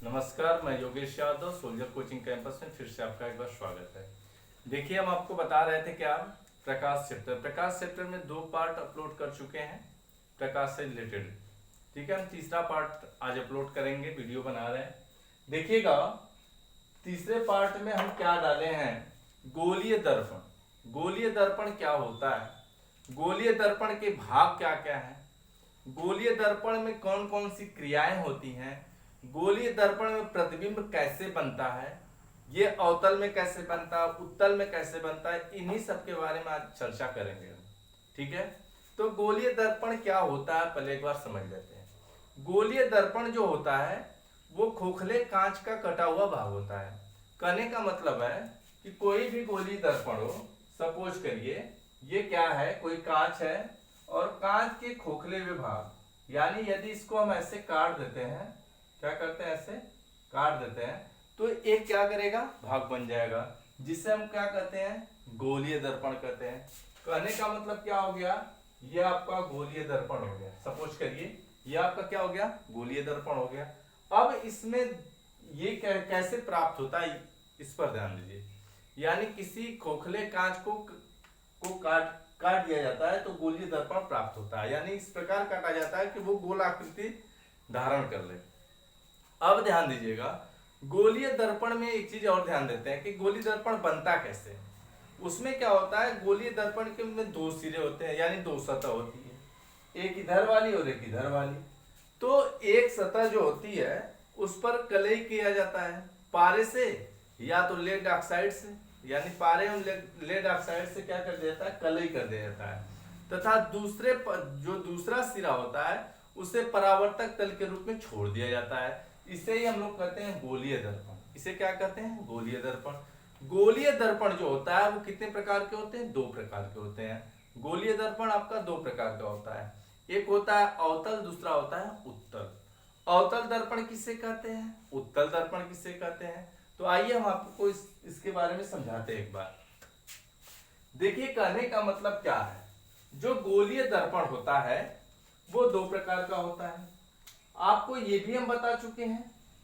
नमस्कार, मैं Yogesh Yadav soldier coaching campus में फिर से आपका एक बार स्वागत है। देखिए, हम आपको बता रहे थे क्या, प्रकाश चैप्टर में 2 पार्ट अपलोड कर चुके हैं प्रकाश से रिलेटेड। ठीक है, हम तीसरा पार्ट आज अपलोड करेंगे, वीडियो बना रहे हैं। देखिएगा, तीसरे पार्ट में हम क्या डाले हैं, गोलीय दर्पण। गोलीय दर्पण क्या होता है, गोलीय दर्पण के भाग क्या क्या है, गोलीय दर्पण में कौन कौन सी क्रियाएं होती हैं, गोलीय दर्पण में प्रतिबिंब कैसे बनता है, ये अवतल में कैसे बनता है, उत्तल में कैसे बनता है, इन्हीं सब के बारे में आज चर्चा करेंगे हम। ठीक है, तो गोलीय दर्पण क्या होता है पहले एक बार समझ लेते हैं। गोलीय दर्पण जो होता है वो खोखले कांच का कटा हुआ भाग होता है। कहने का मतलब है कि कोई भी गोलीय दर्पण हो, सपोज करिए ये क्या है, कोई कांच है और कांच के खोखले हुए भाग, यानी यदि इसको हम ऐसे काट देते हैं, क्या करते हैं, ऐसे काट देते हैं, तो एक क्या करेगा, भाग बन जाएगा, जिसे हम क्या कहते हैं, गोलीय दर्पण कहते हैं। कहने का मतलब क्या हो गया, ये आपका गोलीय दर्पण हो गया। सपोज करिए ये आपका क्या हो गया, गोलीय दर्पण हो गया। अब इसमें ये कैसे प्राप्त होता है, इस पर ध्यान दीजिए। यानी किसी खोखले कांच को काट दिया जाता है तो गोलीय दर्पण प्राप्त होता है, यानी इस प्रकार काटा जाता है कि वो गोल आकृति धारण कर ले। अब ध्यान दीजिएगा, गोलीय दर्पण में एक चीज और ध्यान देते हैं कि गोलीय दर्पण बनता कैसे। उसमें क्या होता है, गोलीय दर्पण के में 2 सिरे होते हैं, यानी 2 सतह होती है, एक इधर वाली और एक इधर वाली। तो एक सतह जो होती है उस पर कलई किया जाता है पारे से, या तो लेड ऑक्साइड से, यानी पारे और लेड ऑक्साइड से क्या कर दिया जाता है, कलई कर दिया जाता है। तथा जो दूसरा सिरा होता है उसे परावर्तक तल के रूप में छोड़ दिया जाता है। इसे ही हम लोग कहते हैं गोलीय दर्पण। इसे क्या कहते हैं, गोलीय दर्पण। गोलीय दर्पण जो होता है वो कितने प्रकार के होते हैं, 2 प्रकार के होते हैं। गोलीय दर्पण आपका 2 प्रकार का होता है, एक होता है अवतल, दूसरा होता है उत्तल। अवतल दर्पण किसे कहते हैं, उत्तल दर्पण किसे कहते हैं, तो आइए हम आपको इसके बारे में समझाते हैं एक बार। देखिए, कहने का मतलब क्या है, जो गोलीय दर्पण होता है वो 2 प्रकार का होता है। आपको ये भी हम बता चुके हैं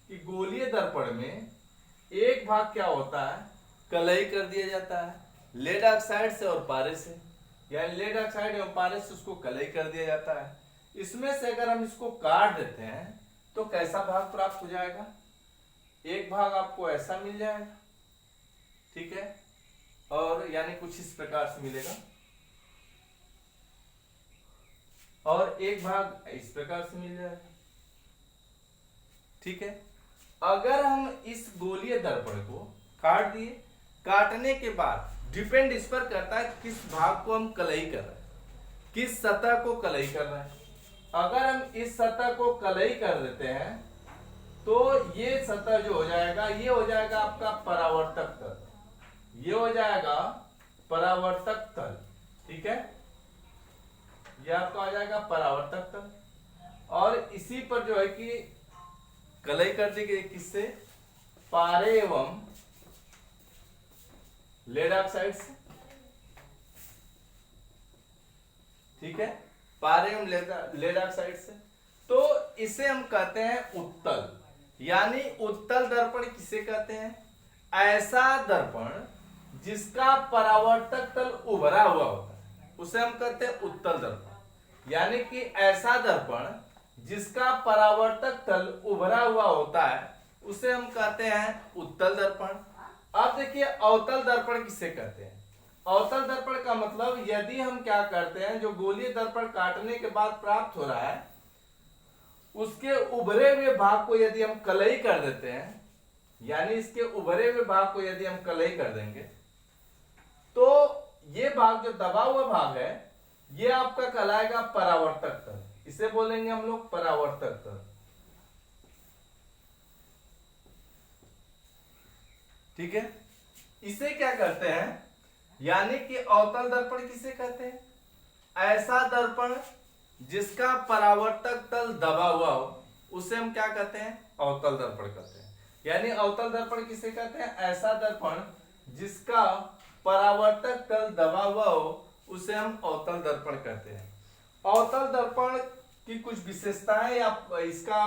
कि गोलीय दर्पण में एक भाग क्या होता है, कलई कर दिया जाता है लेड ऑक्साइड से और पारे से, यानी लेड ऑक्साइड और पारे से उसको कलई कर दिया जाता है। इसमें से अगर हम इसको काट देते हैं तो कैसा भाग प्राप्त हो जाएगा, एक भाग आपको ऐसा मिल जाएगा, ठीक है, और यानी कुछ इस प्रकार से मिलेगा, और एक भाग इस प्रकार से मिल जाएगा। ठीक है, अगर हम इस गोलीय दर्पण को काट दिए, काटने के बाद डिपेंड इस पर करता है किस भाग को हम कलई कर रहे हैं, किस सतह को कलई कर रहे हैं। अगर हम इस सतह को कलई कर देते हैं तो ये सतह जो हो जाएगा, ये हो जाएगा आपका परावर्तक तल, ये हो जाएगा परावर्तक तल। ठीक है, ये आपका हो जाएगा परावर्तक तल, और इसी पर जो है कि कलई कर दी गई, किससे, पारे एवं लेड ऑक्साइड से। ठीक है, पारे एवं लेड ऑक्साइड से, तो इसे हम कहते हैं उत्तल। यानी उत्तल दर्पण किसे कहते हैं, ऐसा दर्पण जिसका परावर्तक तल उभरा हुआ होता है उसे हम कहते हैं उत्तल दर्पण। यानी कि ऐसा दर्पण जिसका परावर्तक तल उभरा हुआ होता है उसे हम कहते हैं उत्तल दर्पण। अब देखिए, अवतल दर्पण किसे कहते हैं। अवतल दर्पण का मतलब, यदि हम क्या करते हैं, जो गोलीय दर्पण काटने के बाद प्राप्त हो रहा है उसके उभरे हुए भाग को यदि हम कलई कर देते हैं, यानी इसके उभरे हुए भाग को यदि हम कलई कर देंगे तो ये भाग जो दबा हुआ भाग है ये आपका कहलाएगा परावर्तक तल। इसे बोलेंगे हम लोग परावर्तक तल। ठीक है, इसे क्या करते हैं, यानी कि अवतल दर्पण किसे कहते हैं, ऐसा दर्पण जिसका परावर्तक तल दबा हुआ हो उसे हम क्या कहते हैं, अवतल दर्पण कहते हैं। यानी अवतल दर्पण किसे कहते हैं, ऐसा दर्पण जिसका परावर्तक तल दबा हुआ हो उसे हम अवतल दर्पण कहते हैं। अवतल दर्पण की कुछ विशेषताएं या इसका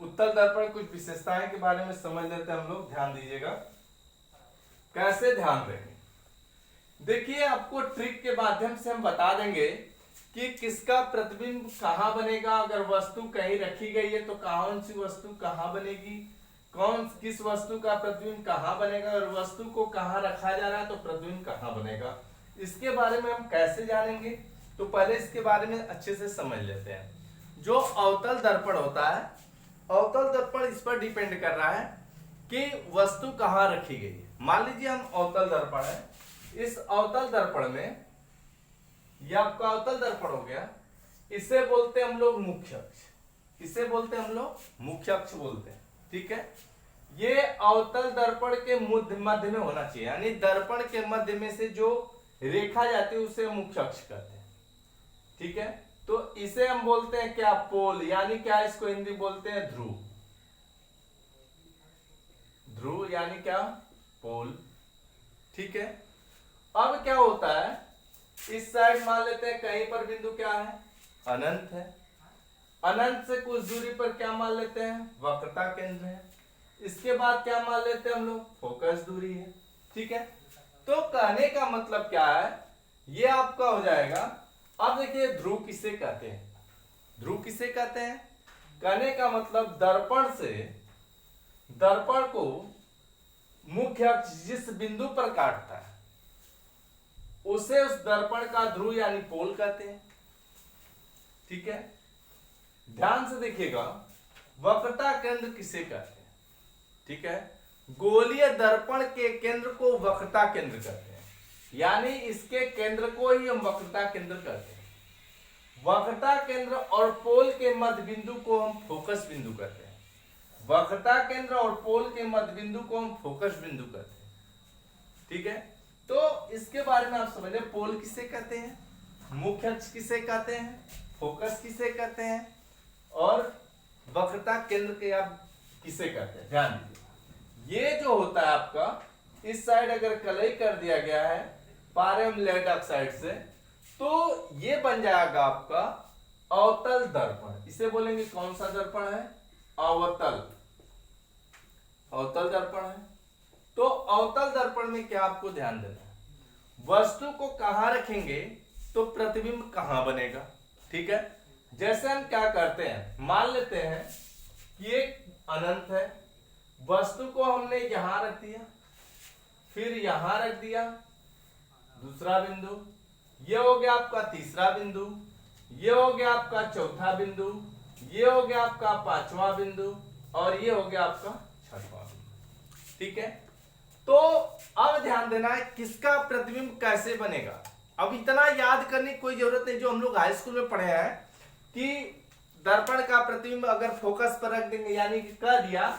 उत्तल दर्पण कुछ विशेषताएं के बारे में समझ लेते हैं हम लोग, ध्यान दीजिएगा। कैसे ध्यान देंगे, देखिए आपको ट्रिक के माध्यम से हम बता देंगे कि किसका प्रतिबिंब कहां बनेगा। अगर वस्तु कहीं रखी गई है तो कौन सी वस्तु कहां बनेगी, किस वस्तु का प्रतिबिंब कहां बनेगा, और वस्तु को कहां रखा जा रहा है तो प्रतिबिंब कहां बनेगा। इसके बारे में हम कैसे जानेंगे, तो पहले इसके बारे में अच्छे से समझ लेते हैं। जो अवतल दर्पण होता है, अवतल दर्पण इस पर डिपेंड कर रहा है कि वस्तु कहां रखी गई है। मान लीजिए हम अवतल दर्पण है, इस अवतल दर्पण में, यह आपका अवतल दर्पण हो गया, इसे बोलते हैं हम लोग मुख्य अक्ष, इसे बोलते हैं हम लोग मुख्य अक्ष बोलते हैं, ठीक है। ये अवतल दर्पण के मध्य में होना चाहिए, यानी दर्पण के मध्य में से जो रेखा जाती है उसे मुख्य अक्ष कहते हैं, ठीक है। तो इसे हम बोलते हैं क्या, पोल, यानी क्या, इसको हिंदी बोलते हैं ध्रुव, ध्रुव यानी क्या, पोल, ठीक है। अब क्या होता है, इस साइड मान लेते हैं कहीं पर बिंदु क्या है, अनंत है, अनंत से कुछ दूरी पर क्या मान लेते हैं, वक्रता केंद्र है। इसके बाद क्या मान लेते हैं हम लोग, फोकस दूरी है, ठीक है। तो कहने का मतलब क्या है, ये आपका हो जाएगा। अब देखिए ध्रुव किसे कहते हैं, ध्रुव किसे कहते हैं, कहने का मतलब दर्पण से, दर्पण को मुख्य अक्ष जिस बिंदु पर काटता है उसे उस दर्पण का ध्रुव यानी पोल कहते हैं, ठीक है। ध्यान से देखिएगा, वक्रता केंद्र किसे कहते हैं, ठीक है। गोलीय दर्पण के केंद्र को वक्रता केंद्र कहते हैं, यानी इसके केंद्र को ही हम वक्रता केंद्र कहते हैं। वक्रता केंद्र और पोल के मध्य बिंदु को हम फोकस बिंदु कहते हैं। वक्रता केंद्र और पोल के मध्य बिंदु को हम फोकस बिंदु कहते हैं, ठीक है। तो इसके बारे में आप समझे, पोल किसे कहते हैं, मुख्य अक्ष किसे कहते हैं, फोकस किसे कहते हैं, और वक्रता केंद्र के आप किसे कहते हैं। ध्यान दीजिए, ये जो होता है आपका, इस साइड अगर कलई कर दिया गया है पारम लेड ऑक्साइड से, तो ये बन जाएगा आपका अवतल दर्पण। इसे बोलेंगे कौन सा दर्पण है, अवतल, अवतल दर्पण है। तो अवतल दर्पण में क्या आपको ध्यान देना है, वस्तु को कहां रखेंगे तो प्रतिबिंब कहां बनेगा, ठीक है। जैसे हम क्या करते हैं, मान लेते हैं कि एक अनंत है, वस्तु को हमने यहां रख दिया, फिर यहां रख दिया दूसरा बिंदु, ये हो गया आपका तीसरा बिंदु, ये हो गया आपका चौथा बिंदु, ये हो गया आपका पांचवा बिंदु, और ये हो गया आपका छठवां बिंदु, ठीक है। तो अब ध्यान देना है किसका प्रतिबिंब कैसे बनेगा। अब इतना याद करने की कोई जरूरत नहीं, जो हम लोग हाई स्कूल में पढ़े हैं कि दर्पण का प्रतिबिंब अगर फोकस पर रख देंगे, यानी कि कह दिया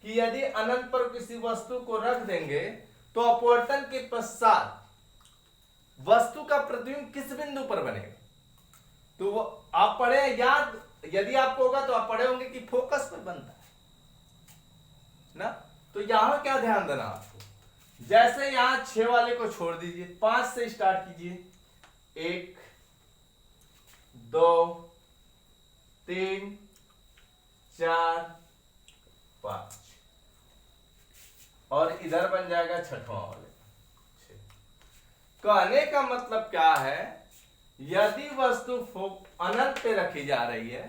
कि यदि अनंत पर किसी वस्तु को रख देंगे तो अपवर्तन के पश्चात वस्तु का प्रतिबिंब किस बिंदु पर बनेगा। तो वो आप पढ़े याद, यदि आपको होगा तो आप पढ़े होंगे कि फोकस पर बनता है ना। तो यहां क्या ध्यान देना आपको, जैसे यहां 6 वाले को छोड़ दीजिए, 5 से स्टार्ट कीजिए, 1 2 3 4 5, और इधर बन जाएगा छठवां वाले। कहने का मतलब क्या है, यदि वस्तु अनंत पे रखी जा रही है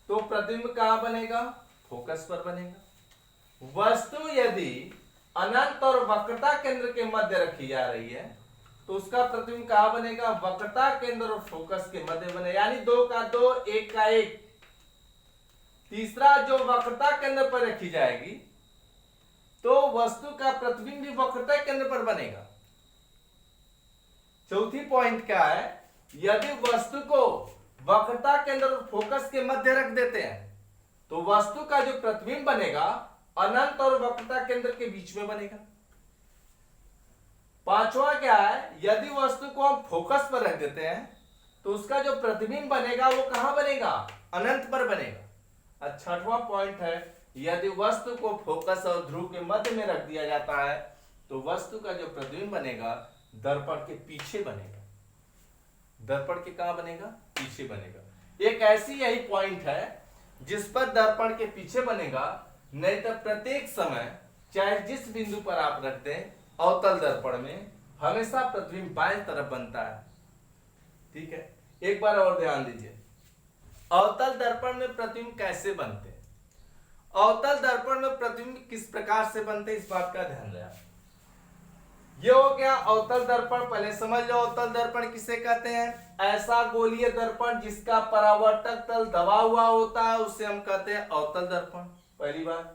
तो प्रतिबिंब कहां बनेगा, फोकस पर बनेगा। वस्तु यदि अनंत और वक्रता केंद्र के मध्य रखी जा रही है तो उसका प्रतिबिंब कहां बनेगा, वक्रता केंद्र और फोकस के मध्य बने, यानी 2 का 2, 1 का 1। तीसरा जो वक्रता केंद्र पर रखी जाएगी तो वस्तु का प्रतिबिंब भी वक्रता केंद्र पर बनेगा। चौथी पॉइंट क्या है, यदि वस्तु को वक्रता केंद्र और फोकस के मध्य रख देते हैं तो वस्तु का जो प्रतिबिंब बनेगा अनंत और वक्रता केंद्र के बीच में बनेगा। पांचवा क्या है, यदि वस्तु को हम फोकस पर रख देते हैं तो उसका जो प्रतिबिंब बनेगा वो कहां बनेगा, अनंत पर बनेगा। छठवां पॉइंट है, यदि वस्तु को फोकस और ध्रुव के मध्य में रख दिया जाता है तो वस्तु का जो प्रतिबिंब बनेगा दर्पण के पीछे बनेगा। दर्पण के कहां बनेगा, पीछे बनेगा। एक ऐसी यही पॉइंट है, जिस पर दर्पण के पीछे बनेगा, नहीं तो प्रत्येक समय चाहे जिस बिंदु पर आप रख दें अवतल दर्पण में हमेशा प्रतिबिंब बाएं तरफ बनता है। ठीक है, एक बार और ध्यान दीजिए, अवतल दर्पण में प्रतिबिंब कैसे बनते हैं। अवतल दर्पण में प्रतिबिंब किस प्रकार से बनते हैं, इस बात का ध्यान रहे। ये हो गया अवतल दर्पण। पहले समझ लो अवतल दर्पण किसे कहते हैं। ऐसा गोलीय दर्पण जिसका परावर्तक तल दबा हुआ होता है उसे हम कहते हैं अवतल दर्पण, पहली बात।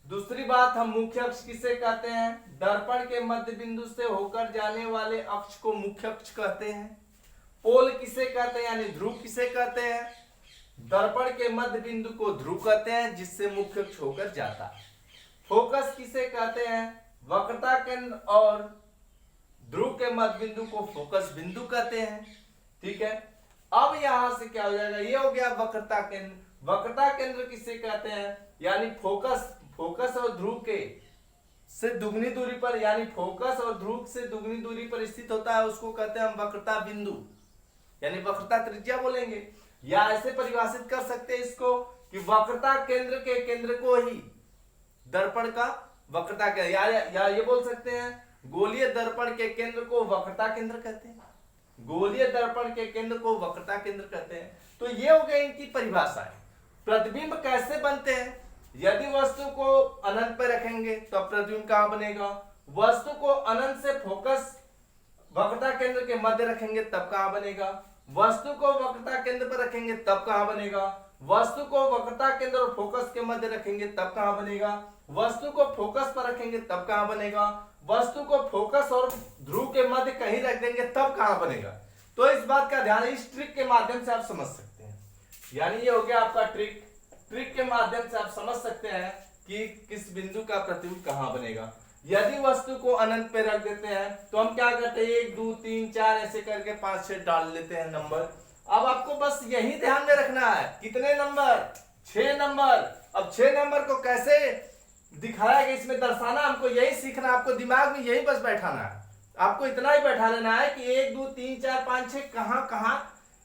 दूसरी बात, हम मुख्य अक्ष किसे कहते हैं। दर्पण के मध्य बिंदु से होकर जाने वाले अक्ष को मुख्य अक्ष कहते हैं। पोल किसे कहते हैं, यानी ध्रुव किसे कहते हैं। दर्पण के मध्य बिंदु को ध्रुव कहते हैं जिससे मुख्य अक्ष होकर जाता है। फोकस किसे कहते हैं, वक्रता केंद्र और ध्रुव के मध्य बिंदु को फोकस बिंदु कहते हैं। ठीक है, अब यहां से क्या हो जाएगा, ये हो गया वक्रता केंद्र। वक्रता केंद्र किसे कहते हैं, यानी फोकस और ध्रुव के से दुगनी दूरी पर, यानी फोकस और ध्रुव से दुगनी दूरी पर स्थित होता है, उसको कहते हैं हम वक्रता बिंदु, यानी वक्रता त्रिज्या बोलेंगे। या ऐसे परिभाषित कर सकते हैं इसको कि वक्रता केंद्र के केंद्र को ही दर्पण का वक्रता केंद्र, या ये बोल सकते हैं गोलीय दर्पण के केंद्र को वक्रता केंद्र कहते हैं। गोलीय दर्पण के केंद्र को वक्रता केंद्र कहते हैं। तो ये हो गई इनकी परिभाषाएं। प्रतिबिंब कैसे बनते हैं, यदि वस्तु को अनंत पर रखेंगे तो प्रतिबिंब कहां बनेगा। वस्तु को अनंत से फोकस वक्रता केंद्र के मध्य रखेंगे तब कहां बनेगा। वस्तु को वक्रता केंद्र पर रखेंगे तब कहां बनेगा। वस्तु को वक्रता केंद्र और फोकस के मध्य रखेंगे तब कहां बनेगा। वस्तु को फोकस पर रखेंगे तब कहां बनेगा। वस्तु को फोकस और ध्रुव के मध्य कहीं रख देंगे तब कहां बनेगा। तो इस बात का ध्यान इस ट्रिक के माध्यम से आप समझ सकते हैं। यानी ये हो गया आपका ट्रिक के माध्यम से आप समझ सकते हैं कि किस बिंदु का प्रतिबिंब कहां बनेगा। यदि वस्तु को अनंत पे रख देते हैं तो हम क्या करते हैं, 1 2 3 4 ऐसे करके 5 6 डाल लेते हैं नंबर। अब आपको बस यही ध्यान में रखना है, कितने नंबर, 6 नंबर। अब 6 नंबर को कैसे दिखाया गया इसमें दर्शाना, हमको यही सीखना, आपको दिमाग में यही बस बैठाना है। आपको इतना ही बैठा लेना है कि 1 2 3 4 5 6 कहां कहां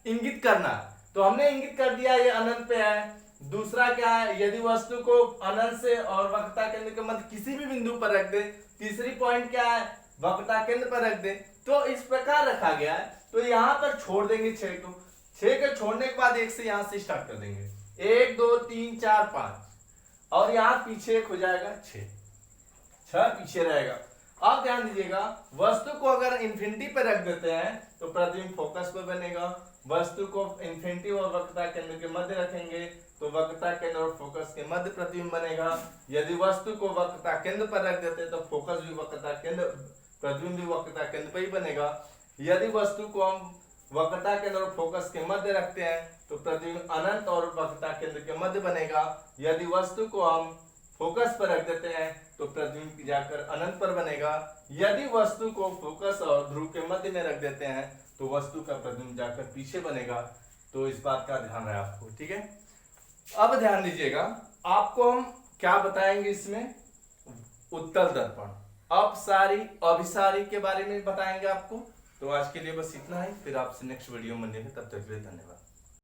इंगित करना। तो हमने इंगित कर दिया ये अनंत पे है। दूसरा क्या है, यदि वस्तु को अनंत से और वक्रता केंद्र के मध्य किसी भी बिंदु पर रख दे। तीसरी पॉइंट क्या है, वक्रता केंद्र पर रख दे। तो इस प्रकार रखा गया है। तो यहां पर छोड़ देंगे 6 को, 6 के छोड़ने के बाद 1 से यहां से स्टार्ट कर देंगे, 1 2 3 4 5 और यहां पीछे 1 हो जाएगा 6 पीछे रहेगा। अब ध्यान दीजिएगा, वस्तु को अगर इंफिनिटी पर रख देते हैं तो प्रतिबिंब फोकस पर बनेगा। वस्तु को इंफिनिटी और वक्रता केंद्र के मध्य रखेंगे तो वक्रता केंद्र और फोकस के मध्य प्रतिबिंब बनेगा। यदि वस्तु को वक्रता केंद्र पर रख देते तो फोकस भी वक्रता केंद्र, प्रतिबिंब भी वक्रता केंद्र पर ही बनेगा। यदि वस्तु को हम वक्रता केंद्र और फोकस के मध्य रखते हैं तो प्रतिबिंब अनंत और वक्रता केंद्र के मध्य बनेगा। यदि वस्तु को हम फोकस पर रख देते हैं तो प्रतिबिंब जाकर अनंत पर बनेगा। यदि वस्तु को फोकस और ध्रुव के मध्य में रख देते हैं तो वस्तु का प्रतिबिंब जाकर पीछे बनेगा। तो इस बात का ध्यान है आपको, ठीक है। अब ध्यान दीजिएगा, आपको हम क्या बताएंगे इसमें, उत्तल दर्पण, अपसारी अभिसारी के बारे में बताएंगे आपको। तो आज के लिए बस इतना ही, फिर आपसे नेक्स्ट वीडियो में मिलेंगे, तब तक के लिए धन्यवाद।